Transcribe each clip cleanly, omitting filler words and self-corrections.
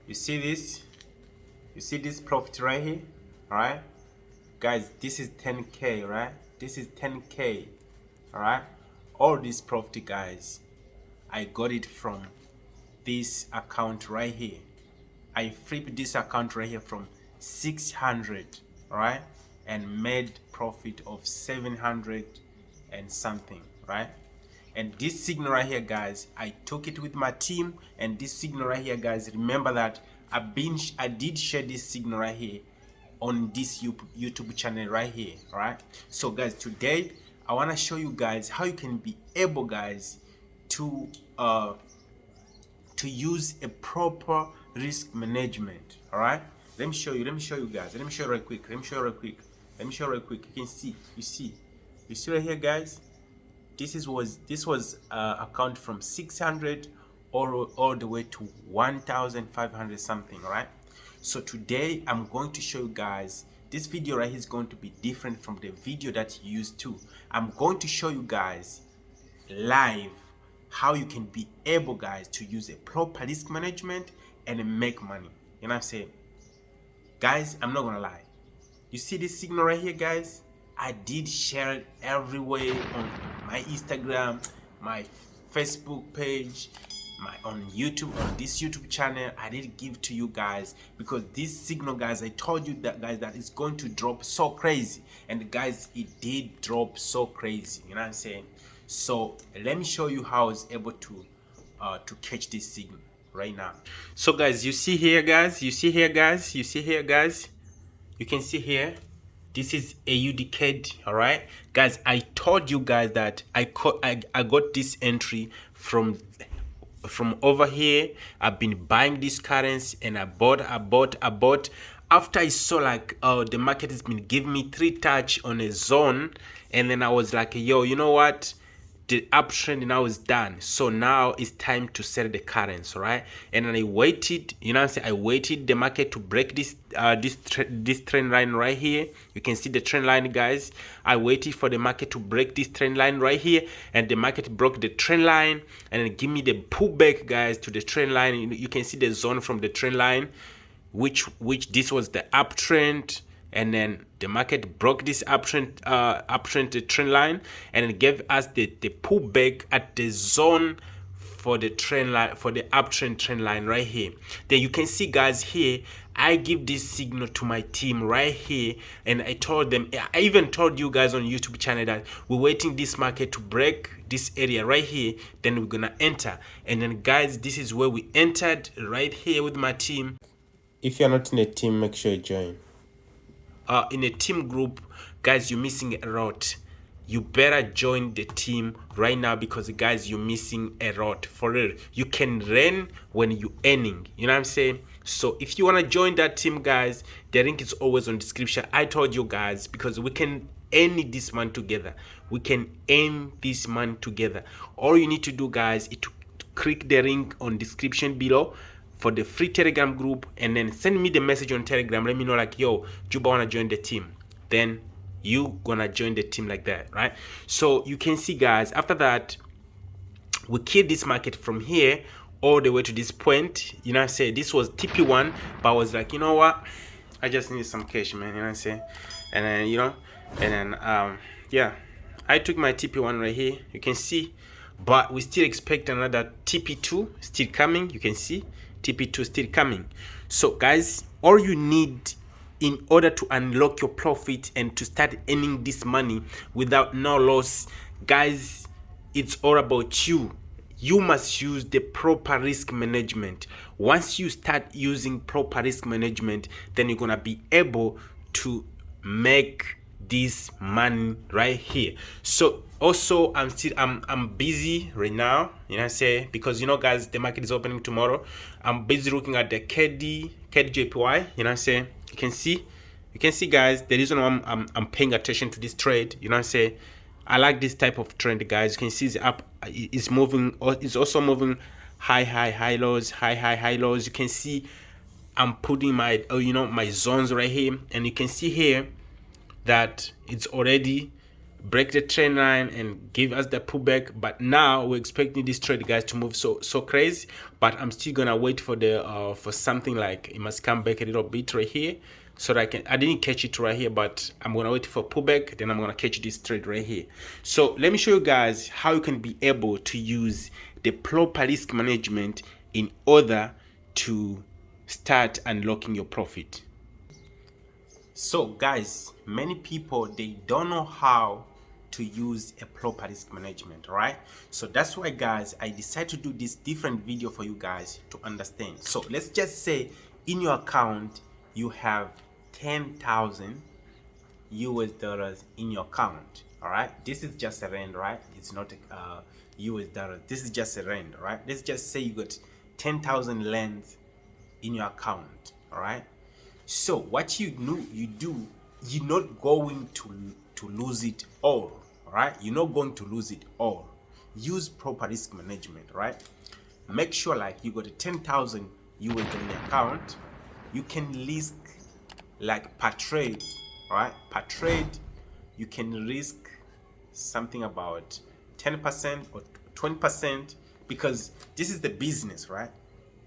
You see this? You see this profit right here? All right, guys, this is 10k, right? This is 10k. All right, all this profit, guys, I got it from this account right here. I flipped this account right here from 600, all right, and made profit of 700 and something, right? And this signal right here, guys, I took it with my team. And this signal right here, guys, remember that I did share this signal right here on this YouTube channel right here. All right, so guys, today I want to show you guys how you can be able, guys, to use a proper risk management. All right, let me show you guys. Let me show you real quick. You can see, you see right here, guys. This was account from 600 all the way to 1,500 something. All right, so today I'm going to show you guys, this video right here is going to be different from the video that you used to. I'm going to show you guys live how you can be able, guys, to use a proper risk management and make money. You know what I'm saying? Guys, I'm not gonna lie, you see this signal right here, guys? I did share it everywhere on my Instagram, my Facebook page, on YouTube, on this YouTube channel. I did give to you guys because this signal, guys, I told you that, guys, that it's going to drop so crazy. And guys, it did drop so crazy. You know what I'm saying? So let me show you how I was able to catch this signal right now. So guys, you see here, guys, you can see here, this is AUD CAD. All right, guys, I told you guys that I got this entry from over here. I've been buying this currency and I bought. After I saw like the market has been giving me 3 touch on a zone, and then I was like, yo, you know what, the uptrend now is done, so now it's time to sell the currency, right? And then I waited, you know what I'm saying, I waited the market to break this trend line right here. You can see the trend line, guys. I waited for the market to break this trend line right here, and the market broke the trend line and then give me the pullback, guys, to the trend line. You can see the zone from the trend line, which this was the uptrend, and then the market broke this uptrend trend line and it gave us the pullback at the zone for the trend line, for the uptrend trend line right here. Then you can see, guys, here I give this signal to my team right here, and I told them, I even told you guys on YouTube channel that we're waiting this market to break this area right here, then we're gonna enter. And then, guys, this is where we entered right here with my team. If you're not in a team, make sure you join. In a team group, guys, you're missing a lot. You better join the team right now because, guys, you're missing a lot. For real, you can run when you're earning. You know what I'm saying? So if you want to join that team, guys, the link is always on description. I told you guys, because we can earn this money together. We can earn this money together. All you need to do, guys, is to click the link on description below for the free Telegram group, and then send me the message on Telegram. Let me know like, yo, Juba wanna join the team. Then you gonna join the team like that, right? So you can see, guys, after that, we killed this market from here all the way to this point. You know what I'm saying? This was TP1, but I was like, you know what? I just need some cash, man. You know what I'm saying? And then, you know, and then, yeah, I took my TP1 right here. You can see, but we still expect another TP2 still coming. You can see TP2 still coming. So, guys, all you need in order to unlock your profit and to start earning this money without no loss, guys, it's all about you. You must use the proper risk management. Once you start using proper risk management, then you're gonna be able to make this money right here. So also, I'm busy right now, you know what I'm saying, because, you know, guys, the market is opening tomorrow. I'm busy looking at the KDJPY, you know what I'm saying. You can see, guys, the reason why I'm paying attention to this trade, you know what I'm saying, I like this type of trend, guys. You can see it's up, it's moving, it's also moving high lows, high lows. You can see I'm putting my my zones right here, and you can see here that it's already break the trend line and give us the pullback. But now we're expecting this trade, guys, to move so crazy. But I'm still gonna wait for the for something like it must come back a little bit right here, so that I didn't catch it right here, but I'm gonna wait for pullback, then I'm gonna catch this trade right here. So let me show you guys how you can be able to use the proper risk management in order to start unlocking your profit. So guys, many people, they don't know how to use a proper risk management, right? So that's why, guys, I decided to do this different video for you guys to understand. So let's just say in your account you have 10,000 US dollars in your account. All right, this is just a rand, right? It's not US dollars. This is just a rand, right? Let's just say you got 10,000 rands in your account. All right, so what you do, you're not going to lose it all. All right, you're not going to lose it all. Use proper risk management, right? Make sure like you got a 10,000 US in your account. You can risk like per trade, right? Per trade, you can risk something about 10% or 20%, because this is the business, right?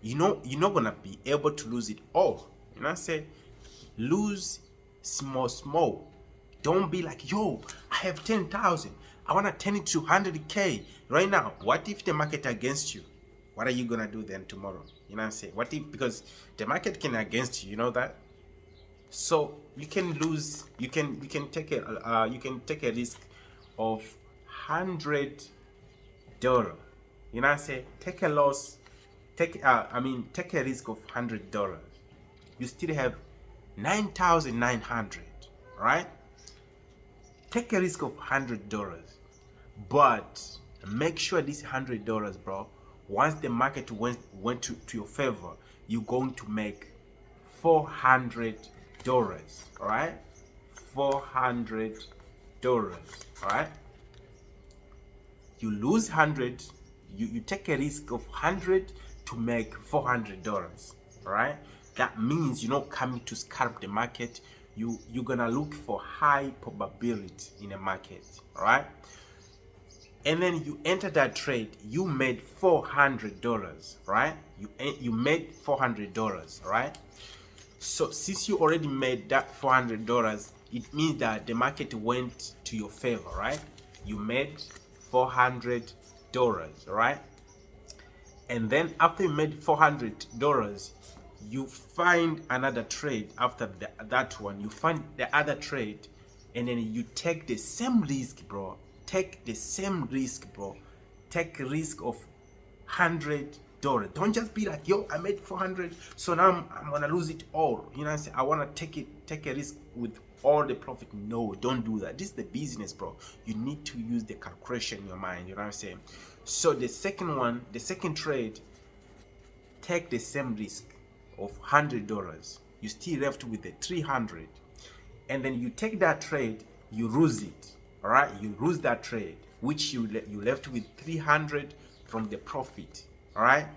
You're not gonna be able to lose it all. You know what I'm saying? Lose small. Don't be like, yo, I have 10,000. I wanna turn it to 100K right now. What if the market against you? What are you gonna do then tomorrow? You know what I'm saying? What if, because the market can against you, you know that? So you can lose, you can take a risk of $100. You know what I'm saying? Take a loss, take a risk of $100. You still have 9,900, right? Take a risk of $100, but make sure this $100, bro, once the market went to your favor, you're going to make $400. All right, $400. All right, you lose 100, you take a risk of 100 to make $400. All right, that means you're not coming to scalp the market. You're gonna look for high probability in a market. All right, and then you enter that trade, you made $400, right? You made $400, right? So since you already made that $400, it means that the market went to your favor, right? You made $400, right? And then after you made $400, you find another trade after that one. You find the other trade, and then you take the same risk, bro. Take the same risk, bro. Take a risk of $100. Don't just be like, yo, I made 400, so now I'm gonna lose it all. You know what I'm saying? I wanna take a risk with all the profit. No, don't do that. This is the business, bro. You need to use the calculation in your mind. You know what I'm saying? So the second trade, take the same risk of $100. You still left with the 300, and then you take that trade, you lose it. All right, you lose that trade, which you left with 300 from the profit. All right,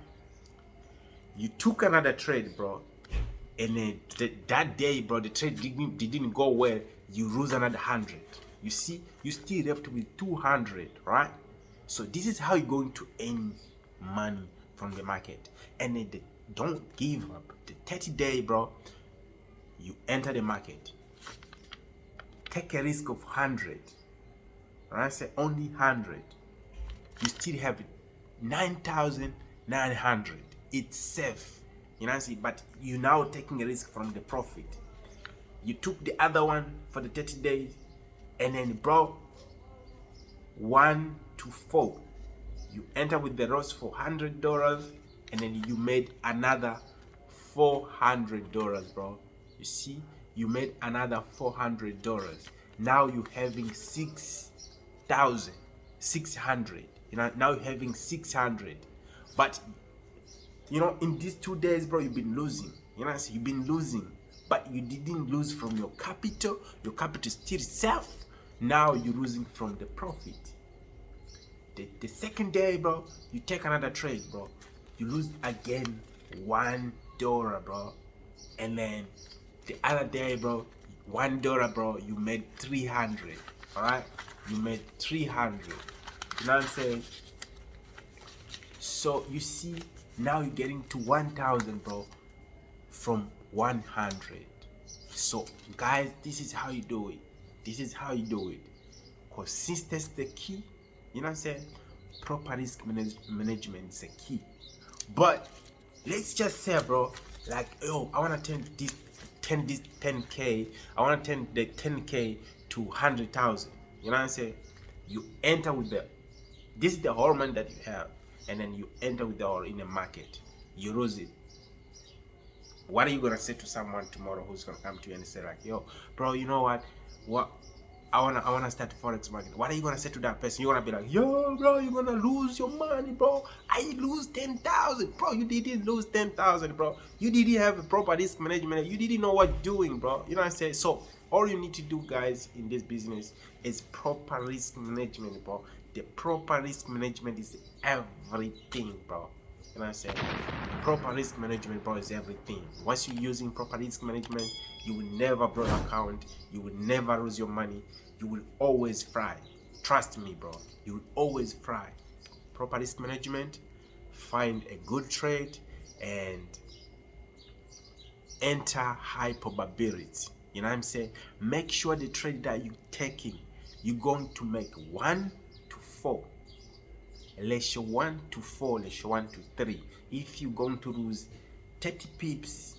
you took another trade, bro, and then that day, bro, the trade didn't go well. You lose another 100. You see, you still left with 200, right? So this is how you're going to earn money from the market. And then don't give up. The 30-day, bro, you enter the market, take a risk of 100. I say only 100. You still have 9,900. It's safe. You know what I'm saying? But you now taking a risk from the profit. You took the other one for the 30 days, and then bro, 1 to 4, you enter with the loss for $100, and then you made another $400, bro. You see, you made another $400. Now you're having 6,600. You know, now you're having 600. But you know, in these 2 days, bro, you've been losing. You know, you've been losing, but you didn't lose from your capital. Your capital is still safe. Now you're losing from the profit. The second day, bro, you take another trade, bro, you lose again $1, bro, and then the other day, bro, $1, bro, you made 300. All right, you made 300. You know what I'm saying? So you see, now you're getting to 1,000, bro, from 100. So guys, this is how you do it. This is how you do it. Consistency is the key. You know what I'm saying? Proper risk management is the key. But let's just say, bro, like, yo, I want to turn this 10k. I want to turn the 10k to 100,000. You know what I'm saying? You enter with this is the whole money that you have, and then you enter with the all in the market. You lose it. What are you gonna say to someone tomorrow who's gonna come to you and say like, yo, bro, you know what? I wanna start a forex market. What are you gonna say to that person? You're gonna be like, yo, bro, you're gonna lose your money, bro. I lose 10,000, bro. You didn't lose 10,000, bro. You didn't have a proper risk management. You didn't know what you're doing, bro. You know what I'm saying? So all you need to do, guys, in this business is proper risk management, bro. The proper risk management is everything, bro. You know what I'm saying? Proper risk management, bro, is everything. Once you're using proper risk management, you will never blow your account. You will never lose your money. You will always fly. Trust me, bro. You will always fly. Proper risk management, find a good trade, and enter high probability. You know what I'm saying? Make sure the trade that you're taking, you're going to make 1 to 4. Ratio 1 to 4, ratio 1 to 3. If you're going to lose 30 pips,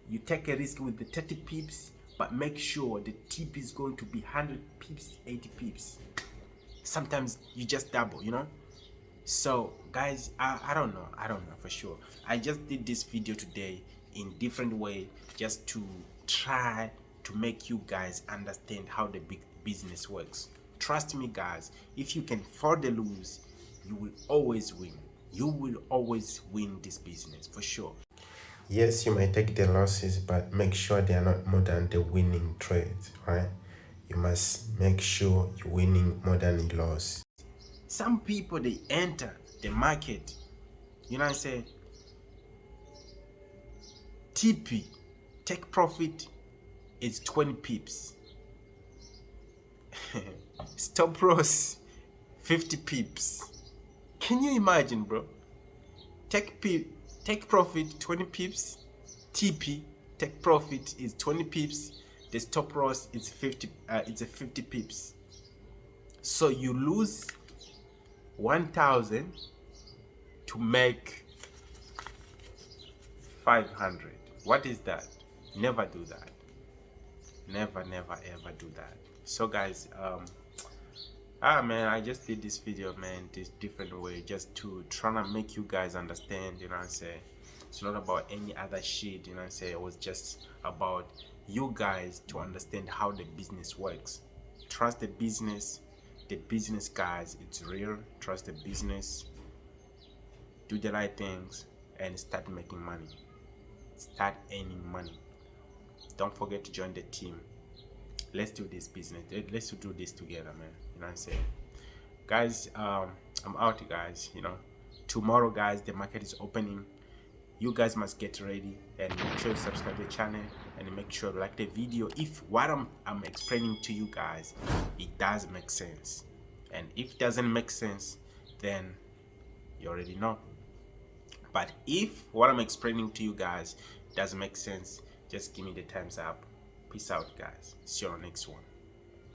you take a risk with the 30 pips, but make sure the tip is going to be 100 pips, 80 pips. Sometimes you just double, you know. So guys, I don't know for sure. I just did this video today in different way, just to try to make you guys understand how the big business works. Trust me, guys, if you can afford the lose, you will always win. You will always win this business for sure. Yes, you might take the losses, but make sure they are not more than the winning trades, right? You must make sure you're winning more than you lost. Some people, they enter the market, you know what I'm saying? TP, take profit, is 20 pips. Stop loss, 50 pips. Can you imagine, bro? Take profit, 20 pips. TP, take profit, is 20 pips. The stop loss is 50. It's a 50 pips. So you lose 1,000 to make 500. What is that? Never do that. Never ever do that. So guys, man, I just did this video, man, this different way, just to try to make you guys understand, you know what I'm saying? It's not about any other shit, you know what I'm saying? It was just about you guys to understand how the business works. Trust the business guys, it's real. Trust the business, do the right things, and start making money. Start earning money. Don't forget to join the team. Let's do this business. Let's do this together, man. You know what I'm saying? Guys, I'm out, guys. You know, tomorrow, guys, the market is opening. You guys must get ready, and make sure you subscribe to the channel, and make sure you like the video if what I'm explaining to you guys, it does make sense. And if it doesn't make sense, then you already know. But if what I'm explaining to you guys doesn't make sense, just give me the thumbs up. Peace out, guys. See you on the next one.